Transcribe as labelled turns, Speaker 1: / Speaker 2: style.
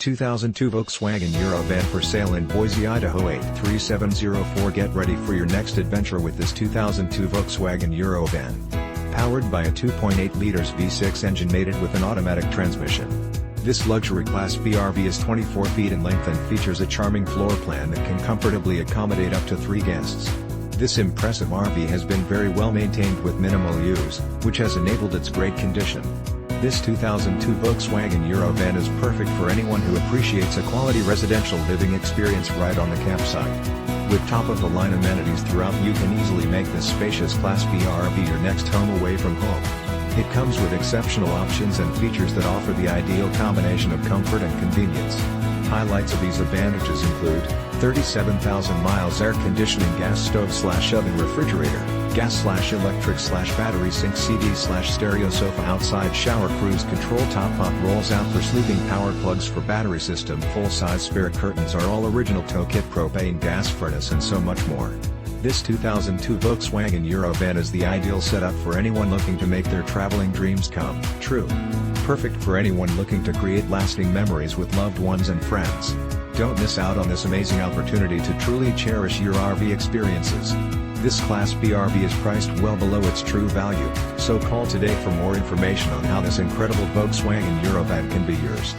Speaker 1: 2002 Volkswagen Eurovan for sale in Boise, Idaho 83704. Get ready for your next adventure with this 2002 Volkswagen Eurovan. Powered by a 2.8 liters V6 engine mated with an automatic transmission. This luxury class BRV is 24 feet in length and features a charming floor plan that can comfortably accommodate up to 3 guests. This impressive RV has been very well maintained with minimal use, which has enabled its great condition. This 2002 Volkswagen Eurovan is perfect for anyone who appreciates a quality residential living experience right on the campsite. With top-of-the-line amenities throughout, you can easily make this spacious Class B RV your next home away from home. It comes with exceptional options and features that offer the ideal combination of comfort and convenience. Highlights of these advantages include 37,000 miles air conditioning gas stove / oven refrigerator, gas / electric / battery SinkCD / StereoSofaOutside ShowerCruise ControlTop pop rolls out for sleeping power plugs for battery system full-size spare curtains are all OriginalTow kit propane gas furnace and so much more. This 2002 Volkswagen Eurovan is the ideal setup for anyone looking to make their traveling dreams come true. Perfect for anyone looking to create lasting memories with loved ones and friends. Don't miss out on this amazing opportunity to truly cherish your RV experiences. This Class B RV is priced well below its true value, so call today for more information on how this incredible Volkswagen Eurovan can be yours.